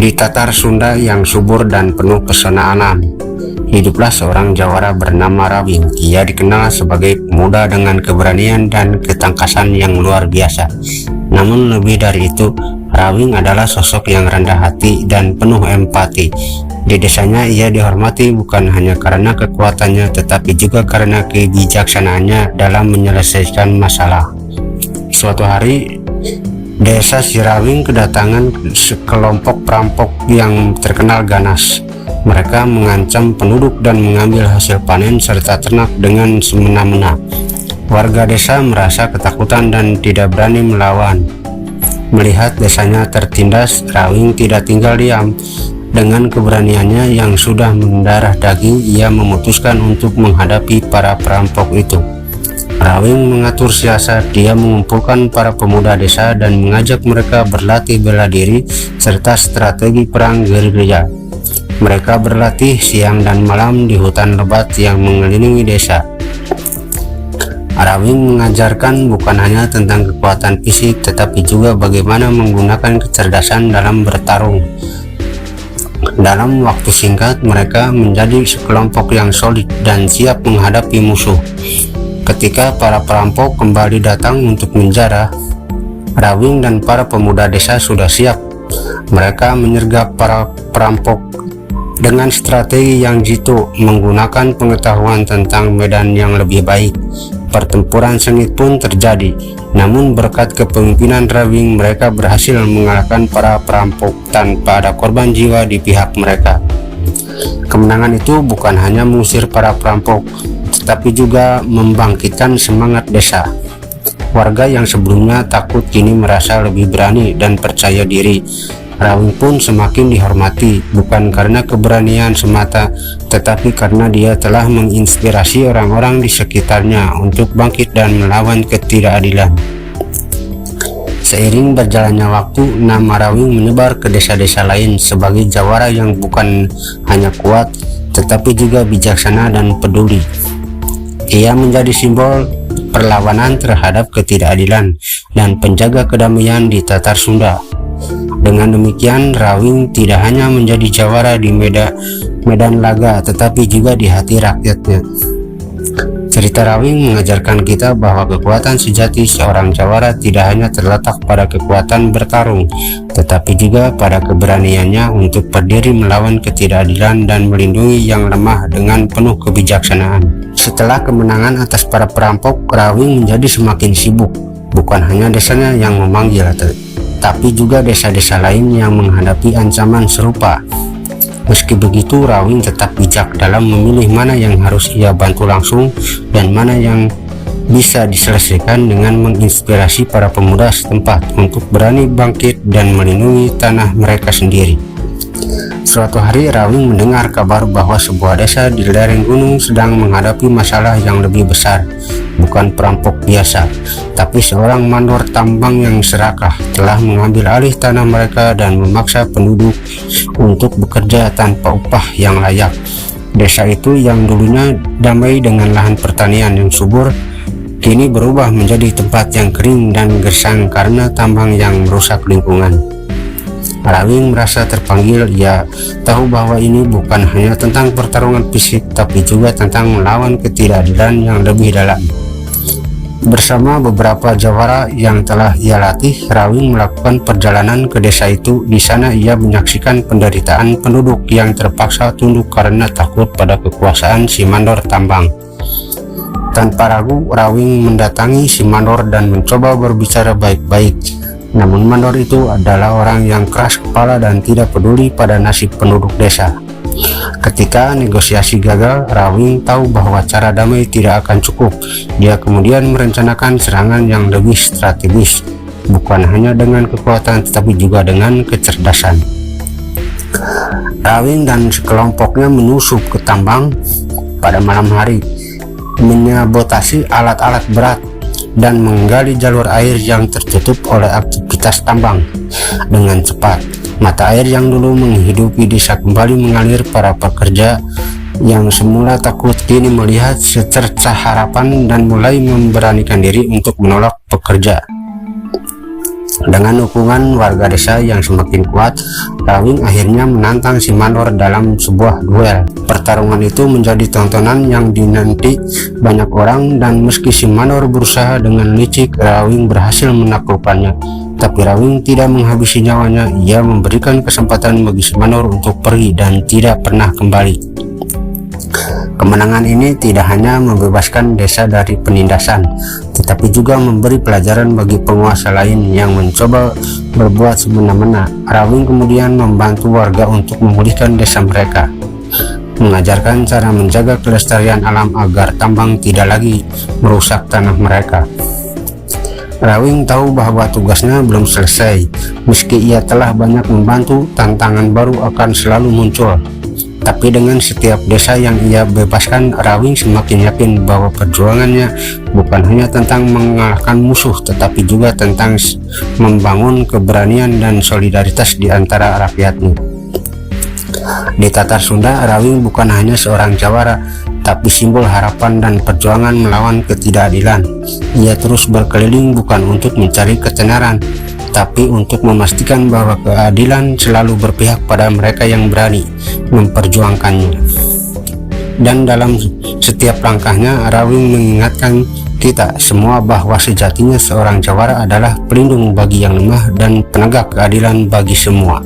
Di Tatar Sunda yang subur dan penuh pesona alam, hiduplah seorang jawara bernama Rawing. Ia dikenal sebagai pemuda dengan keberanian dan ketangkasan yang luar biasa. Namun lebih dari itu, Rawing adalah sosok yang rendah hati dan penuh empati. Di desanya ia dihormati bukan hanya karena kekuatannya, tetapi juga karena kebijaksanaannya dalam menyelesaikan masalah. Suatu hari, desa Sirawing kedatangan sekelompok perampok yang terkenal ganas. Mereka mengancam penduduk dan mengambil hasil panen serta ternak dengan semena-mena. Warga desa merasa ketakutan dan tidak berani melawan. Melihat desanya tertindas, Rawing tidak tinggal diam. Dengan keberaniannya yang sudah mendarah daging, ia memutuskan untuk menghadapi para perampok itu. Rawing mengatur siasat. Dia mengumpulkan para pemuda desa dan mengajak mereka berlatih bela diri serta strategi perang gerilya. Mereka berlatih siang dan malam di hutan lebat yang mengelilingi desa. Rawing mengajarkan bukan hanya tentang kekuatan fisik, tetapi juga bagaimana menggunakan kecerdasan dalam bertarung. Dalam waktu singkat, mereka menjadi sekelompok yang solid dan siap menghadapi musuh. Ketika para perampok kembali datang untuk menjarah, Rawing dan para pemuda desa sudah siap. Mereka menyergap para perampok dengan strategi yang jitu, menggunakan pengetahuan tentang medan yang lebih baik. Pertempuran sengit pun terjadi, namun berkat kepemimpinan Rawing, mereka berhasil mengalahkan para perampok tanpa ada korban jiwa di pihak mereka. Kemenangan itu bukan hanya mengusir para perampok, tetapi juga membangkitkan semangat desa. Warga yang sebelumnya takut kini merasa lebih berani dan percaya diri. Rawing pun semakin dihormati, bukan karena keberanian semata, tetapi karena dia telah menginspirasi orang-orang di sekitarnya untuk bangkit dan melawan ketidakadilan. Seiring berjalannya waktu, nama Rawing menyebar ke desa-desa lain sebagai jawara yang bukan hanya kuat, tetapi juga bijaksana dan peduli. Ia menjadi simbol perlawanan terhadap ketidakadilan dan penjaga kedamaian di Tatar Sunda. Dengan demikian, Rawing tidak hanya menjadi jawara di medan laga, tetapi juga di hati rakyatnya. Cerita Rawing mengajarkan kita bahwa kekuatan sejati seorang jawara tidak hanya terletak pada kekuatan bertarung, tetapi juga pada keberaniannya untuk berdiri melawan ketidakadilan dan melindungi yang lemah dengan penuh kebijaksanaan. Setelah kemenangan atas para perampok, Rawing menjadi semakin sibuk. Bukan hanya desanya yang memanggil, tapi juga desa-desa lain yang menghadapi ancaman serupa. Meski begitu, Rawing tetap bijak dalam memilih mana yang harus ia bantu langsung dan mana yang bisa diselesaikan dengan menginspirasi para pemuda setempat untuk berani bangkit dan melindungi tanah mereka sendiri. Suatu hari, Rawing mendengar kabar bahwa sebuah desa di lereng gunung sedang menghadapi masalah yang lebih besar. Bukan perampok biasa, tapi seorang mandor tambang yang serakah telah mengambil alih tanah mereka dan memaksa penduduk untuk bekerja tanpa upah yang layak. Desa itu yang dulunya damai dengan lahan pertanian yang subur, kini berubah menjadi tempat yang kering dan gersang karena tambang yang merusak lingkungan. Rawing merasa terpanggil. Ia tahu bahwa ini bukan hanya tentang pertarungan fisik, tapi juga tentang melawan ketidakadilan yang lebih dalam. Bersama beberapa jawara yang telah ia latih, Rawing melakukan perjalanan ke desa itu. Di sana ia menyaksikan penderitaan penduduk yang terpaksa tunduk karena takut pada kekuasaan si mandor tambang. Tanpa ragu, Rawing mendatangi si mandor dan mencoba berbicara baik-baik. Namun mandor itu adalah orang yang keras kepala dan tidak peduli pada nasib penduduk desa. Ketika negosiasi gagal, Rawing tahu bahwa cara damai tidak akan cukup. Dia kemudian merencanakan serangan yang lebih strategis, bukan hanya dengan kekuatan tetapi juga dengan kecerdasan. Rawing dan sekelompoknya menyusup ke tambang pada malam hari, menyabotasi alat-alat berat dan menggali jalur air yang tertutup oleh aktivitas tambang. Dengan cepat, mata air yang dulu menghidupi desa kembali mengalir. Para pekerja yang semula takut kini melihat secercah harapan dan mulai memberanikan diri untuk menolak pekerja. Dengan dukungan warga desa yang semakin kuat, Rawing akhirnya menantang si Manor dalam sebuah duel. Pertarungan itu menjadi tontonan yang dinanti banyak orang, dan meski si Manor berusaha dengan licik, Rawing berhasil menaklukkannya. Tapi Rawing tidak menghabisi nyawanya. Ia memberikan kesempatan bagi si Manor untuk pergi dan tidak pernah kembali. Kemenangan ini tidak hanya membebaskan desa dari penindasan, tetapi juga memberi pelajaran bagi penguasa lain yang mencoba berbuat semena-mena. Rawing kemudian membantu warga untuk memulihkan desa mereka, mengajarkan cara menjaga kelestarian alam agar tambang tidak lagi merusak tanah mereka. Rawing tahu bahwa tugasnya belum selesai. Meski ia telah banyak membantu, tantangan baru akan selalu muncul. Tapi dengan setiap desa yang ia bebaskan, Rawing semakin yakin bahwa perjuangannya bukan hanya tentang mengalahkan musuh, tetapi juga tentang membangun keberanian dan solidaritas di antara rakyatnya. Di Tatar Sunda, Rawing bukan hanya seorang jawara, tapi simbol harapan dan perjuangan melawan ketidakadilan. Ia terus berkeliling bukan untuk mencari ketenaran, tapi untuk memastikan bahwa keadilan selalu berpihak pada mereka yang berani memperjuangkannya. Dan dalam setiap langkahnya, Rawing mengingatkan kita semua bahwa sejatinya seorang jawara adalah pelindung bagi yang lemah dan penegak keadilan bagi semua.